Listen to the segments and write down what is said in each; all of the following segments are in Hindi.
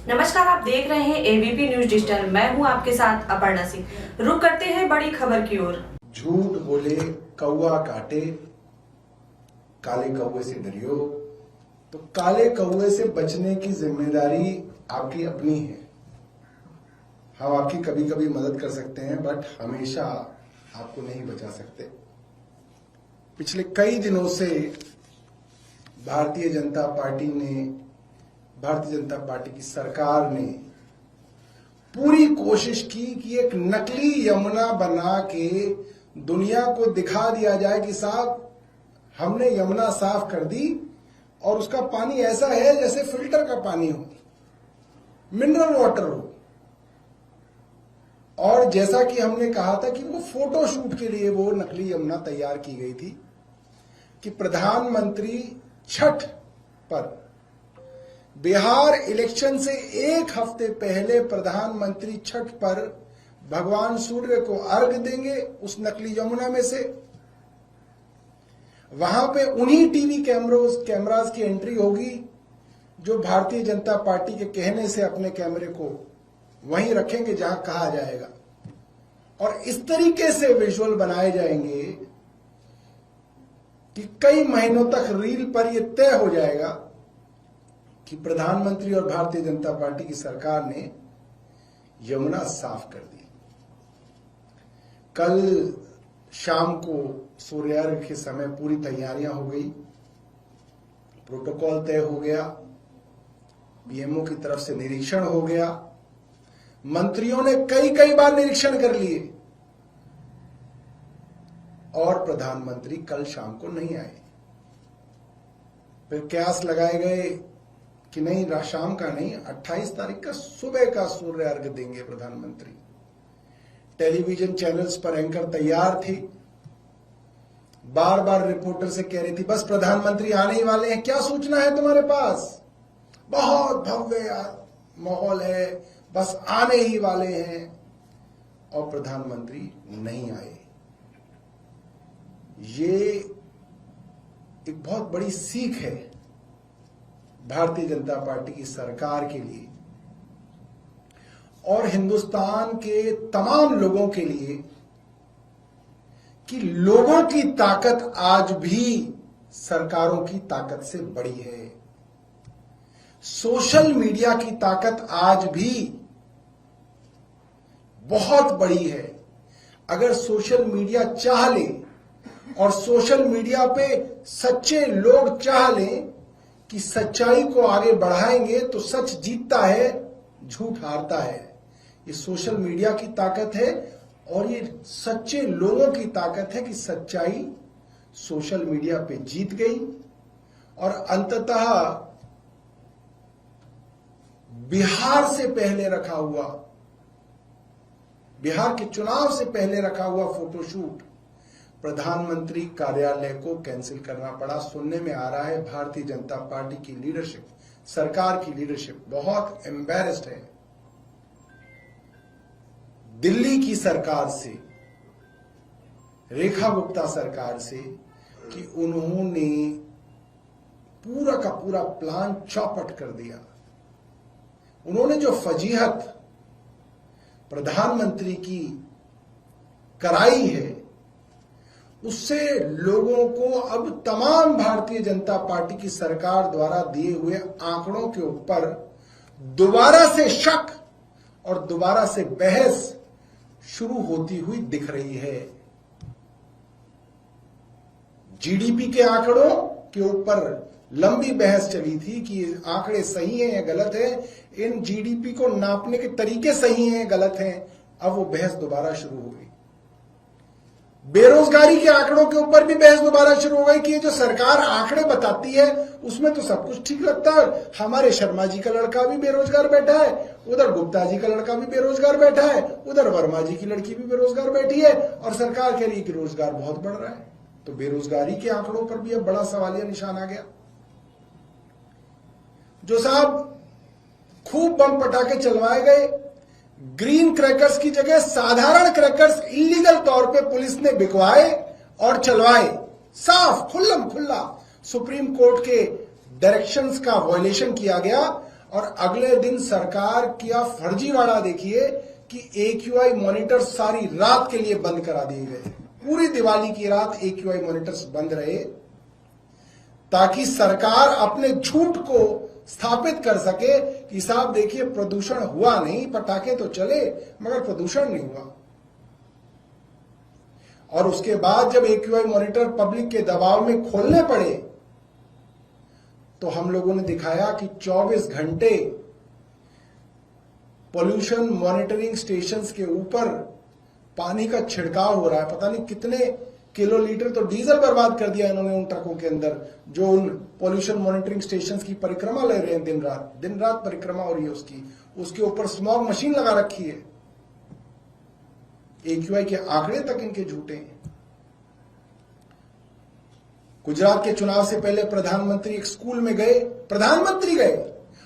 नमस्कार, आप देख रहे हैं एबीपी न्यूज डिजिटल। मैं हूं आपके साथ अपर्णा सिंह। रुक करते हैं बड़ी खबर की ओर। झूठ बोले कौआ काटे, काले कौए से डरियो। तो काले कौए से बचने की जिम्मेदारी आपकी अपनी है। हम आपकी कभी कभी मदद कर सकते हैं, बट हमेशा आपको नहीं बचा सकते। पिछले कई दिनों से भारतीय जनता पार्टी की सरकार ने पूरी कोशिश की कि एक नकली यमुना बना के दुनिया को दिखा दिया जाए कि साहब हमने यमुना साफ कर दी और उसका पानी ऐसा है जैसे फिल्टर का पानी हो, मिनरल वाटर हो। और जैसा कि हमने कहा था कि वो फोटो शूट के लिए वो नकली यमुना तैयार की गई थी कि प्रधानमंत्री छठ पर, बिहार इलेक्शन से एक हफ्ते पहले प्रधानमंत्री छठ पर भगवान सूर्य को अर्घ देंगे उस नकली यमुना में से। वहां पे उन्हीं टीवी कैमरास की एंट्री होगी जो भारतीय जनता पार्टी के कहने से अपने कैमरे को वहीं रखेंगे जहां कहा जाएगा, और इस तरीके से विजुअल बनाए जाएंगे कि कई महीनों तक रील पर यह तय हो जाएगा कि प्रधानमंत्री और भारतीय जनता पार्टी की सरकार ने यमुना साफ कर दी। कल शाम को सूर्यार्घ के समय पूरी तैयारियां हो गई, प्रोटोकॉल तय हो गया, पीएमओ की तरफ से निरीक्षण हो गया, मंत्रियों ने कई बार निरीक्षण कर लिए, और प्रधानमंत्री कल शाम को नहीं आए। फिर कयास लगाए गए कि नहीं, शाम का नहीं, 28 तारीख का सुबह का सूर्य अर्घ देंगे प्रधानमंत्री। टेलीविजन चैनल्स पर एंकर तैयार थी, बार बार रिपोर्टर से कह रही थी बस प्रधानमंत्री आने ही वाले हैं, क्या सूचना है तुम्हारे पास, बहुत भव्य माहौल है, बस आने ही वाले हैं। और प्रधानमंत्री नहीं आए। ये एक बहुत बड़ी सीख है भारतीय जनता पार्टी की सरकार के लिए और हिंदुस्तान के तमाम लोगों के लिए कि लोगों की ताकत आज भी सरकारों की ताकत से बड़ी है। सोशल मीडिया की ताकत आज भी बहुत बड़ी है। अगर सोशल मीडिया चाह ले और सोशल मीडिया पे सच्चे लोग चाह लें कि सच्चाई को आगे बढ़ाएंगे तो सच जीतता है, झूठ हारता है। ये सोशल मीडिया की ताकत है और ये सच्चे लोगों की ताकत है कि सच्चाई सोशल मीडिया पे जीत गई और अंततः बिहार के चुनाव से पहले रखा हुआ फोटोशूट प्रधानमंत्री कार्यालय को कैंसिल करना पड़ा। सुनने में आ रहा है भारतीय जनता पार्टी की लीडरशिप, सरकार की लीडरशिप बहुत एम्बैरेस्ड है दिल्ली की सरकार से, रेखा गुप्ता सरकार से, कि उन्होंने पूरा का पूरा प्लान चौपट कर दिया। उन्होंने जो फजीहत प्रधानमंत्री की कराई है उससे लोगों को अब तमाम भारतीय जनता पार्टी की सरकार द्वारा दिए हुए आंकड़ों के ऊपर दोबारा से शक और दोबारा से बहस शुरू होती हुई दिख रही है। जीडीपी के आंकड़ों के ऊपर लंबी बहस चली थी कि ये आंकड़े सही हैं या गलत हैं, इन जीडीपी को नापने के तरीके सही हैं या गलत हैं। अब वो बहस दोबारा शुरू हो गई। बेरोजगारी के आंकड़ों के ऊपर भी बहस दोबारा शुरू हो गई कि ये जो सरकार आंकड़े बताती है उसमें तो सब कुछ ठीक लगता है, हमारे शर्मा जी का लड़का भी बेरोजगार बैठा है, उधर गुप्ता जी का लड़का भी बेरोजगार बैठा है, उधर वर्मा जी की लड़की भी बेरोजगार बैठी है, और सरकार कह रही है कि रोजगार बहुत बढ़ रहा है। तो बेरोजगारी के आंकड़ों पर भी अब बड़ा सवालिया निशान आ गया। जो साहब खूब बम पटाखे चलवाए गए, ग्रीन क्रैकर्स की जगह साधारण क्रैकर्स इलीगल तौर पे पुलिस ने बिकवाए और चलवाए, साफ खुल्लम खुल्ला सुप्रीम कोर्ट के डायरेक्शंस का वायलेशन किया गया और अगले दिन सरकार किया फर्जीवाड़ा देखिए कि AQI मॉनिटर सारी रात के लिए बंद करा दिए गए। पूरी दिवाली की रात AQI मॉनिटर्स बंद रहे ताकि सरकार अपने झूठ को स्थापित कर सके कि साहब देखिए प्रदूषण हुआ नहीं, पटाखे तो चले मगर प्रदूषण नहीं हुआ। और उसके बाद जब AQI मॉनिटर पब्लिक के दबाव में खोलने पड़े तो हम लोगों ने दिखाया कि 24 घंटे पोल्यूशन मॉनिटरिंग स्टेशंस के ऊपर पानी का छिड़काव हो रहा है। पता नहीं कितने किलोलीटर तो डीजल बर्बाद कर दिया इन्होंने उन ट्रकों के अंदर जो उन पोल्यूशन मॉनिटरिंग स्टेशंस की परिक्रमा ले रहे हैं। दिन रात परिक्रमा हो रही है उसकी। उसके ऊपर स्मॉग मशीन लगा रखी है। AQI के आंकड़े तक इनके झूठे हैं। गुजरात के चुनाव से पहले प्रधानमंत्री एक स्कूल में गए, प्रधानमंत्री गए,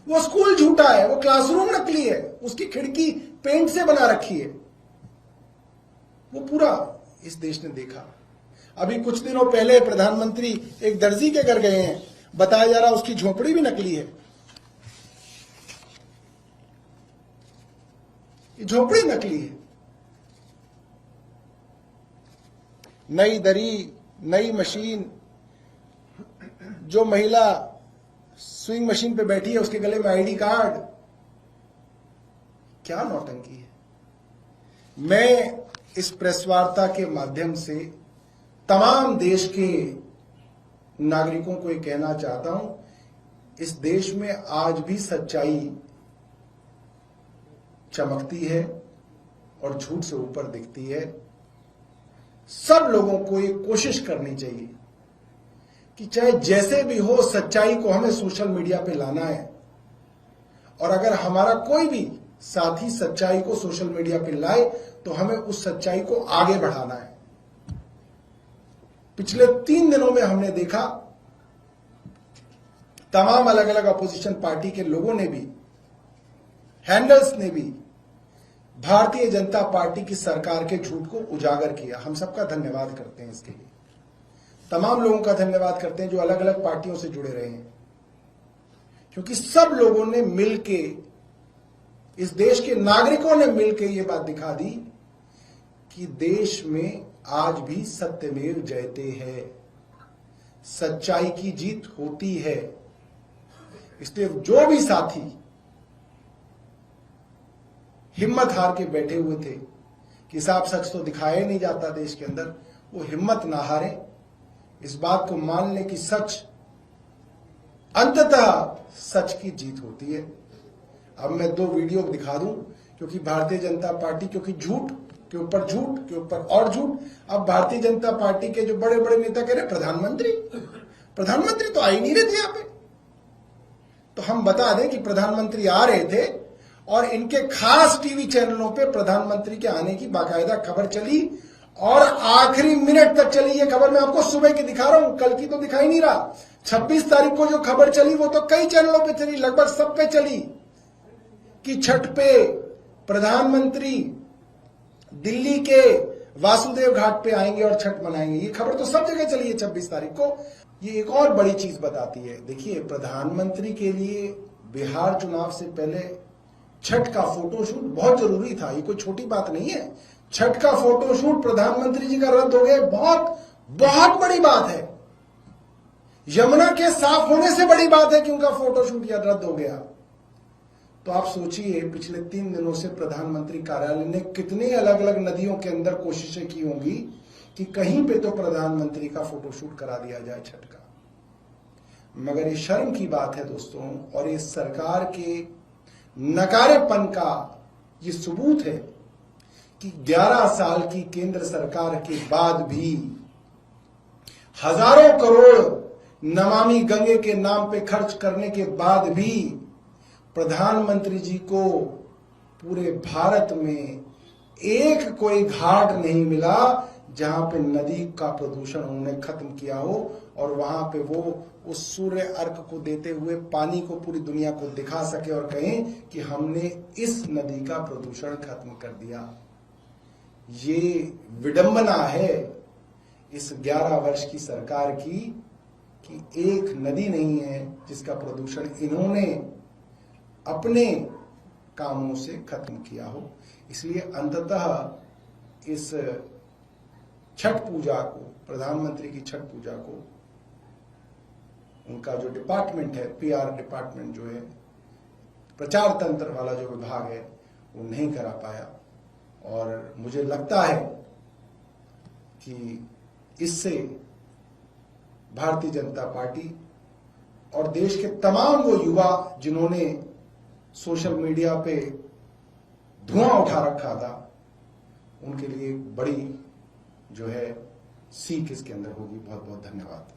वो स्कूल झूठा है, वो क्लासरूम नकली है, उसकी खिड़की पेंट से बना रखी है। वो पूरा इस देश ने देखा। अभी कुछ दिनों पहले प्रधानमंत्री एक दर्जी के घर गए हैं, बताया जा रहा उसकी झोपड़ी भी नकली है। ये झोपड़ी नकली है। नई दरी, नई मशीन, जो महिला स्विंग मशीन पे बैठी है उसके गले में ID कार्ड। क्या नौटंकी है। मैं इस प्रेस वार्ता के माध्यम से तमाम देश के नागरिकों को ये कहना चाहता हूं, इस देश में आज भी सच्चाई चमकती है और झूठ से ऊपर दिखती है। सब लोगों को ये कोशिश करनी चाहिए कि चाहे जैसे भी हो सच्चाई को हमें सोशल मीडिया पे लाना है। और अगर हमारा कोई भी साथी सच्चाई को सोशल मीडिया पे लाए तो हमें उस सच्चाई को आगे बढ़ाना है। पिछले 3 दिनों में हमने देखा तमाम अलग अलग अपोजिशन पार्टी के लोगों ने भी, हैंडल्स ने भी भारतीय जनता पार्टी की सरकार के झूठ को उजागर किया। हम सबका धन्यवाद करते हैं इसके लिए। तमाम लोगों का धन्यवाद करते हैं जो अलग अलग पार्टियों से जुड़े रहे हैं, क्योंकि सब लोगों ने मिलके, इस देश के नागरिकों ने मिलके ये बात दिखा दी कि देश में आज भी सत्यमेव जयते है, सच्चाई की जीत होती है। इसलिए जो भी साथी हिम्मत हार के बैठे हुए थे कि साहब सच तो दिखाया नहीं जाता देश के अंदर, वो हिम्मत ना हारे, इस बात को मान लें कि सच, अंततः सच की जीत होती है। अब मैं 2 वीडियो दिखा दूं, क्योंकि भारतीय जनता पार्टी, क्योंकि झूठ के ऊपर झूठ के ऊपर और झूठ। अब भारतीय जनता पार्टी के जो बड़े बड़े नेता कह रहे प्रधानमंत्री तो आ ही नहीं रहे थे यहां पे। तो हम बता दें कि प्रधानमंत्री आ रहे थे और इनके खास टीवी चैनलों पे प्रधानमंत्री के आने की बाकायदा खबर चली और आखिरी मिनट तक चली। ये खबर मैं आपको सुबह की दिखा रहा हूं, कल की तो दिखाई नहीं रहा। 26 तारीख को जो खबर चली वो तो कई चैनलों पे चली, लगभग सब पे चली कि छठ पे प्रधानमंत्री दिल्ली के वासुदेव घाट पे आएंगे और छठ मनाएंगे। ये खबर तो सब जगह चली है 26 तारीख को। ये एक और बड़ी चीज बताती है। देखिए, प्रधानमंत्री के लिए बिहार चुनाव से पहले छठ का फोटोशूट बहुत जरूरी था। ये कोई छोटी बात नहीं है। छठ का फोटोशूट प्रधानमंत्री जी का रद्द हो गया, बहुत बहुत बड़ी बात है। यमुना के साफ होने से बड़ी बात है कि उनका फोटोशूट या रद्द हो गया। तो आप सोचिए, पिछले 3 दिनों से प्रधानमंत्री कार्यालय ने कितनी अलग अलग नदियों के अंदर कोशिशें की होंगी कि कहीं पे तो प्रधानमंत्री का फोटोशूट करा दिया जाए छठ का। मगर ये शर्म की बात है दोस्तों, और ये सरकार के नकारेपन का ये सबूत है कि 11 साल की केंद्र सरकार के बाद भी हजारों करोड़ नमामि गंगे के नाम पे खर्च करने के बाद भी प्रधानमंत्री जी को पूरे भारत में एक कोई घाट नहीं मिला जहां पे नदी का प्रदूषण उन्होंने खत्म किया हो और वहां पे वो उस सूर्य अर्घ को देते हुए पानी को पूरी दुनिया को दिखा सके और कहें कि हमने इस नदी का प्रदूषण खत्म कर दिया। ये विडंबना है इस 11 वर्ष की सरकार की कि एक नदी नहीं है जिसका प्रदूषण इन्होंने अपने कामों से खत्म किया हो। इसलिए अंततः इस छठ पूजा को, प्रधानमंत्री की छठ पूजा को, उनका जो डिपार्टमेंट है, पीआर डिपार्टमेंट जो है, प्रचार तंत्र वाला जो विभाग है, वो नहीं करा पाया। और मुझे लगता है कि इससे भारतीय जनता पार्टी और देश के तमाम वो युवा जिन्होंने सोशल मीडिया पे धुआं उठा रखा था, उनके लिए बड़ी जो है सीख इसके अंदर होगी। बहुत बहुत धन्यवाद।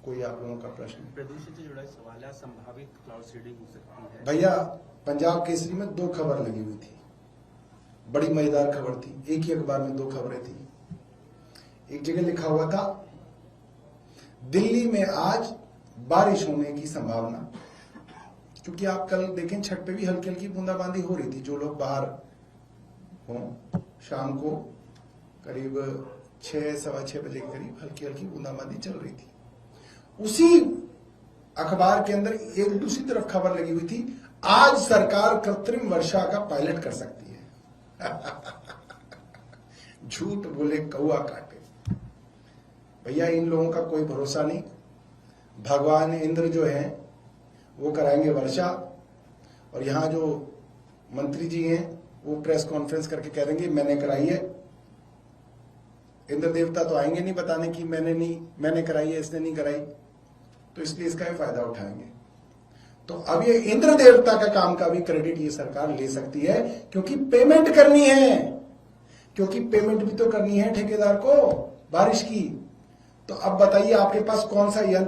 कोई आप लोगों का प्रश्न? प्रदूषण से जुड़ा सवाल है, संभावित क्लाउड सीडिंग हो सकती है। भैया, पंजाब केसरी में 2 खबर लगी हुई थी, बड़ी मजेदार खबर थी। एक ही अखबार में 2 खबरें थी। एक जगह लिखा हुआ था दिल्ली में आज बारिश होने की संभावना, क्योंकि आप कल देखें छठ पे भी हल्की हल्की बूंदाबांदी हो रही थी। जो लोग बाहर हों, शाम को करीब 6 सवा 6 बजे के करीब हल्की हल्की बूंदाबांदी चल रही थी। उसी अखबार के अंदर एक दूसरी तरफ खबर लगी हुई थी, आज सरकार कृत्रिम वर्षा का पायलट कर सकती है। झूठ बोले कौआ काटे। भैया, इन लोगों का कोई भरोसा नहीं। भगवान इंद्र जो है वो कराएंगे वर्षा, और यहां जो मंत्री जी हैं वो प्रेस कॉन्फ्रेंस करके कह देंगे मैंने कराई है। इंद्र देवता तो आएंगे नहीं बताने की मैंने कराई है, इसने नहीं कराई, तो इसलिए इसका ही फायदा उठाएंगे। तो अब ये इंद्र देवता का काम का भी क्रेडिट ये सरकार ले सकती है, क्योंकि पेमेंट करनी है, क्योंकि पेमेंट भी तो करनी है ठेकेदार को बारिश की। तो अब बताइए आपके पास कौन सा यंत्र